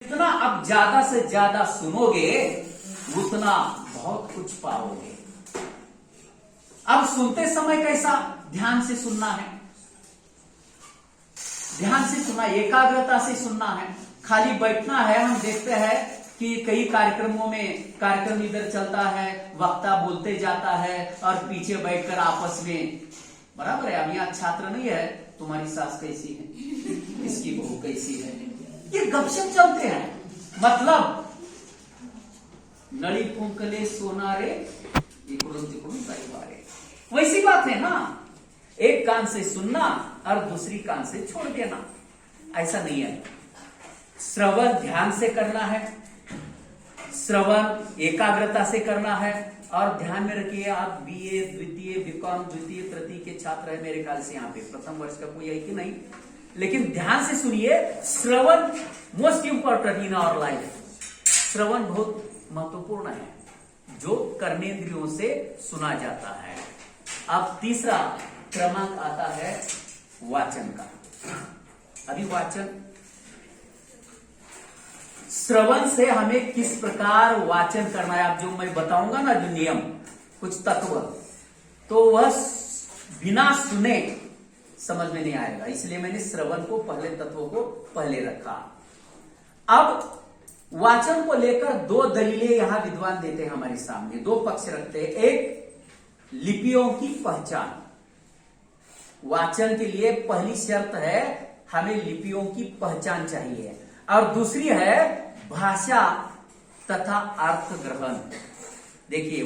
जितना अब ज्यादा से ज्यादा सुनोगे उतना बहुत कुछ पाओगे। अब सुनते समय कैसा ध्यान से सुनना है, ध्यान से सुनना, एकाग्रता से सुनना है। खाली बैठना है। हम देखते हैं कि कई कार्यक्रमों में कार्यक्रम इधर चलता है, वक्ता बोलते जाता है और पीछे बैठकर आपस में, बराबर है, अब यहाँ छात्र नहीं है, तुम्हारी सास कैसी है, इसकी बहू कैसी है, ये गपशप चलते हैं। मतलब नड़ी फूंकले सोनारे इकडून तिकडून काही वारे, वैसी बात है ना। एक कान से सुनना और दूसरी कान से छोड़ देना, ऐसा नहीं है। श्रवण ध्यान से करना है, श्रवण एकाग्रता से करना है। और ध्यान में रखिए, आप बीए द्वितीय बीकॉम द्वितीय तृतीय के छात्र है मेरे ख्याल से, यहाँ पे प्रथम वर्ष का कोई है कि नहीं, लेकिन ध्यान से सुनिए। श्रवण most important in our life. श्रवण बहुत महत्वपूर्ण है, जो कर्मेंद्रियों से सुना जाता है। अब तीसरा क्रमांक आता है वाचन का। अभी वाचन, श्रवण से हमें किस प्रकार वाचन करना है, अब जो मैं बताऊंगा ना, जो नियम, कुछ तत्व, तो वह बिना सुने समझ में नहीं आएगा। इसलिए मैंने श्रवण को पहले, तत्वों को पहले रखा। अब वाचन को लेकर दो दलीलें यहां विद्वान देते हैं हमारे सामने, दो पक्ष रखते हैं। एक, लिपियों की पहचान। वाचन के लिए पहली शर्त है हमें लिपियों की पहचान चाहिए, और दूसरी है भाषा तथा अर्थ ग्रहण। देखिए,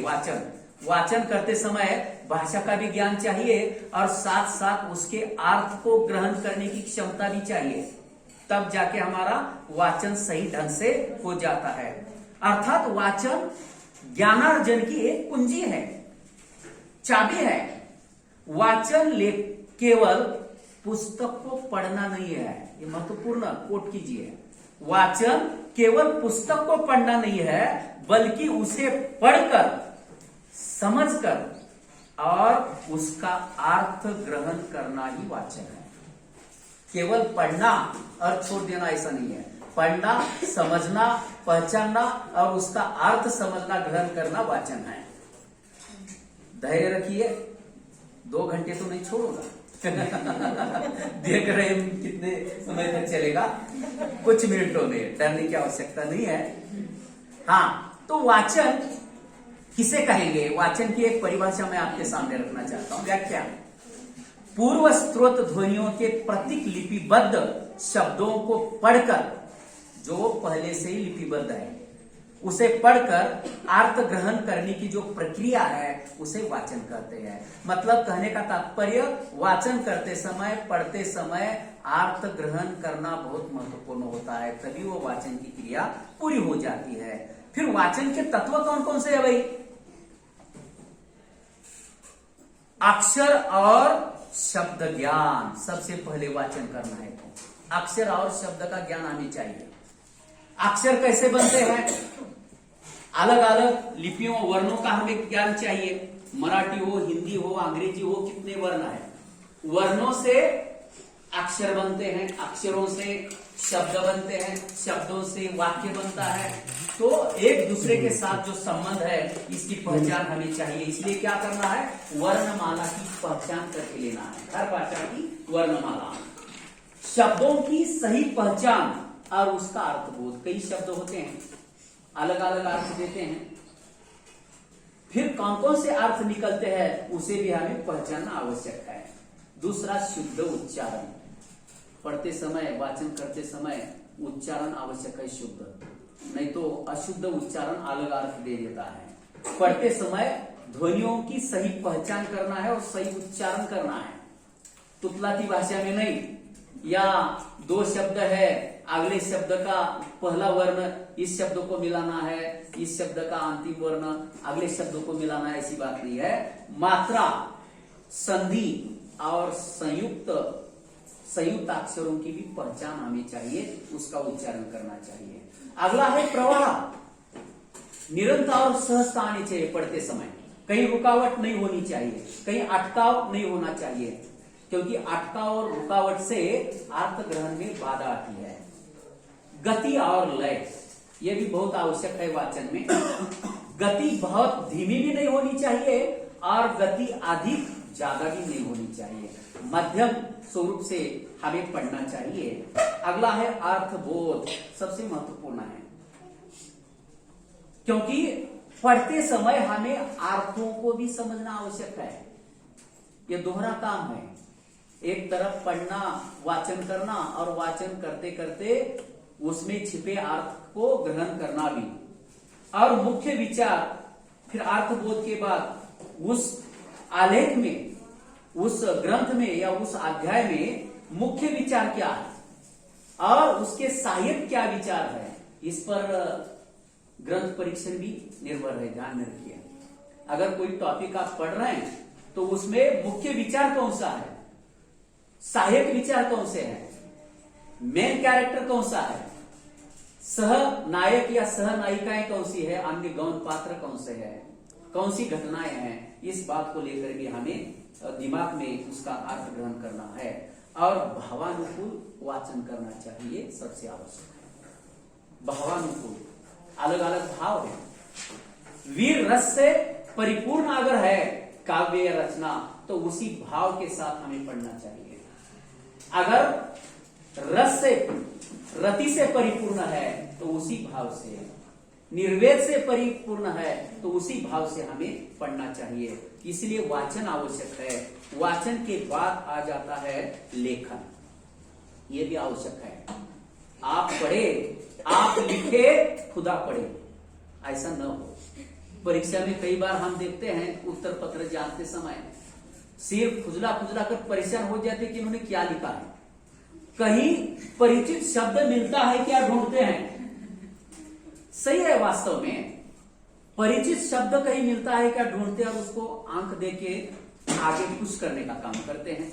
वाचन करते समय भाषा का भी ज्ञान चाहिए और साथ साथ उसके अर्थ को ग्रहण करने की क्षमता भी चाहिए, तब जाके हमारा वाचन सही ढंग से हो जाता है। अर्थात वाचन ज्ञानार्जन की एक कुंजी है, चाबी है। वाचन केवल पुस्तक को पढ़ना नहीं है, ये महत्वपूर्ण कोट कीजिए। वाचन केवल पुस्तक को पढ़ना नहीं है, बल्कि उसे पढ़कर, समझकर और उसका अर्थ ग्रहण करना ही वाचन है। केवल पढ़ना और छोड़ देना ऐसा नहीं है। पढ़ना, समझना, पहचानना और उसका अर्थ समझना, ग्रहण करना वाचन है। धैर्य रखिए, 2 घंटे तो नहीं छोड़ूंगा। देख रहे हैं कितने समय तक चलेगा, कुछ मिनटों में, डरने की आवश्यकता नहीं है। हाँ, तो वाचन किसे कहेंगे? वाचन की एक परिभाषा मैं आपके सामने रखना चाहता हूं। व्याख्या, पूर्व स्रोत ध्वनियों के प्रतीक लिपिबद्ध शब्दों को पढ़कर, जो पहले से ही लिपिबद्ध है, उसे पढ़कर अर्थ ग्रहण करने की जो प्रक्रिया है उसे वाचन कहते हैं। मतलब कहने का तात्पर्य, वाचन करते समय, पढ़ते समय अर्थ ग्रहण करना बहुत महत्वपूर्ण होता है, तभी वो वाचन की क्रिया पूरी हो जाती है। फिर वाचन के तत्व कौन कौन से है भाई? अक्षर और शब्द ज्ञान। सबसे पहले वाचन करना है तो अक्षर और शब्द का ज्ञान हमें चाहिए। अक्षर कैसे बनते हैं? अलग अलग लिपियों, वर्णों का हमें ज्ञान चाहिए। मराठी हो, हिंदी हो, अंग्रेजी हो, कितने वर्ण है। वर्णों से अक्षर बनते हैं, अक्षरों से शब्द बनते हैं, शब्दों से वाक्य बनता है। तो एक दूसरे के साथ जो संबंध है, इसकी पहचान हमें चाहिए। इसलिए क्या करना है? वर्णमाला की पहचान करके लेना है, हर भाषा की वर्णमाला। शब्दों की सही पहचान और उसका अर्थबोध। कई शब्द होते हैं, अलग अलग अर्थ देते हैं, फिर कौन कौन से अर्थ निकलते हैं उसे भी हमें पहचानना आवश्यक है। दूसरा, शुद्ध उच्चारण। पढ़ते समय, वाचन करते समय उच्चारण आवश्यक है शुद्ध, नहीं तो अशुद्ध उच्चारण अलग अर्थ दे देता है। पढ़ते समय ध्वनियों की सही पहचान करना है और सही उच्चारण करना है, तुतलाती भाषा में नहीं, या 2 शब्द है, अगले शब्द का पहला वर्ण इस शब्द को मिलाना है, इस शब्द का अंतिम वर्ण अगले शब्द को मिलाना है, ऐसी बात नहीं है। मात्रा, संधि और संयुक्त अक्षरों की भी पहचान हमें चाहिए, उसका उच्चारण करना चाहिए। अगला है प्रवाह। निरंतर और सहजता आनी चाहिए पढ़ते समय, कहीं रुकावट नहीं होनी चाहिए, कहीं अटकाव नहीं होना चाहिए, क्योंकि अटकाव और रुकावट से अर्थ ग्रहण में बाधा आती है। गति और लय, ये भी बहुत आवश्यक है वाचन में। गति बहुत धीमी भी नहीं होनी चाहिए और गति अधिक ज्यादा भी नहीं होनी चाहिए, मध्यम स्वरूप से हमें पढ़ना चाहिए। अगला है अर्थबोध, सबसे महत्वपूर्ण है, क्योंकि पढ़ते समय हमें अर्थों को भी समझना आवश्यक है। यह दोहरा काम है, एक तरफ पढ़ना, वाचन करना और वाचन करते करते उसमें छिपे अर्थ को ग्रहण करना भी, और मुख्य विचार फिर अर्थबोध के बाद उस आलेख में, उस ग्रंथ में या उस अध्याय में मुख्य विचार क्या है और उसके सहायक क्या विचार है, इस पर ग्रंथ परीक्षण भी निर्भर है। ध्यान में रखिए, अगर कोई टॉपिक आप पढ़ रहे हैं तो उसमें मुख्य विचार कौन सा है, सहायक विचार कौन से हैं, मेन कैरेक्टर कौन सा है, सह नायक या सह नायिकाएं कौन सी है, अन्य गौण पात्र कौन से है, कौन सी घटनाएं हैं, इस बात को लेकर भी हमें दिमाग में उसका अर्थ ग्रहण करना है और भावानुकूल वाचन करना चाहिए, सबसे आवश्यक है। भावानुकूल, अलग अलग भाव है। वीर रस से परिपूर्ण अगर है काव्य या रचना तो उसी भाव के साथ हमें पढ़ना चाहिए। अगर रस से, रति से परिपूर्ण है तो उसी भाव से, निर्वेद से परिपूर्ण है तो उसी भाव से हमें पढ़ना चाहिए। इसलिए वाचन आवश्यक है। वाचन के बाद आ जाता है लेखन, ये भी आवश्यक है। आप पढ़े, आप लिखे, खुदा पढ़े, ऐसा न हो। परीक्षा में कई बार हम देखते हैं उत्तर पत्र जांचते समय सिर्फ खुजला खुजला कर परेशान हो जाते कि उन्होंने क्या लिखा है। कहीं परिचित शब्द मिलता है क्या ढूंढते हैं। सही है, वास्तव में परिचित शब्द कहीं मिलता है क्या ढूंढते हैं और उसको आंख देके आगे पुश करने का काम करते हैं।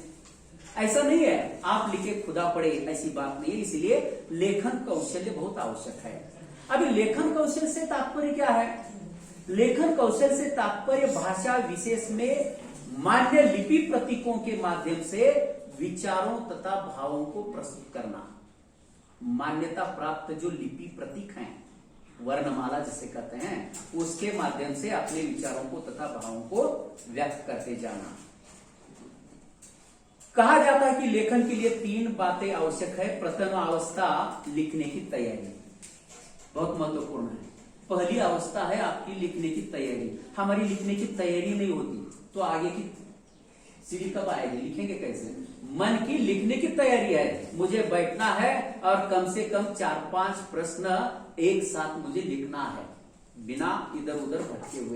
ऐसा नहीं है आप लिखे खुदा पढ़े, ऐसी बात नहीं है। इसलिए लेखन कौशल्य बहुत आवश्यक है। अभी लेखन कौशल से तात्पर्य क्या है? लेखन कौशल से तात्पर्य भाषा विशेष में मान्य लिपि प्रतीकों के माध्यम से विचारों तथा भावों को प्रस्तुत करना। मान्यता प्राप्त जो लिपि प्रतीक हैं, वर्णमाला जिसे कहते हैं, उसके माध्यम से अपने विचारों को तथा भावों को व्यक्त करते जाना। कहा जाता है कि लेखन के लिए 3 बातें आवश्यक है। प्रथम अवस्था लिखने की तैयारी, बहुत महत्वपूर्ण है। पहली अवस्था है आपकी लिखने की तैयारी। हमारी लिखने की तैयारी नहीं होती तो आगे की सीढ़ी कब आएगी, लिखेंगे कैसे? मन की लिखने की तैयारी है, मुझे बैठना है और कम से कम 4-5 प्रश्न एक साथ मुझे लिखना है, बिना इधर उधर भटके हुए।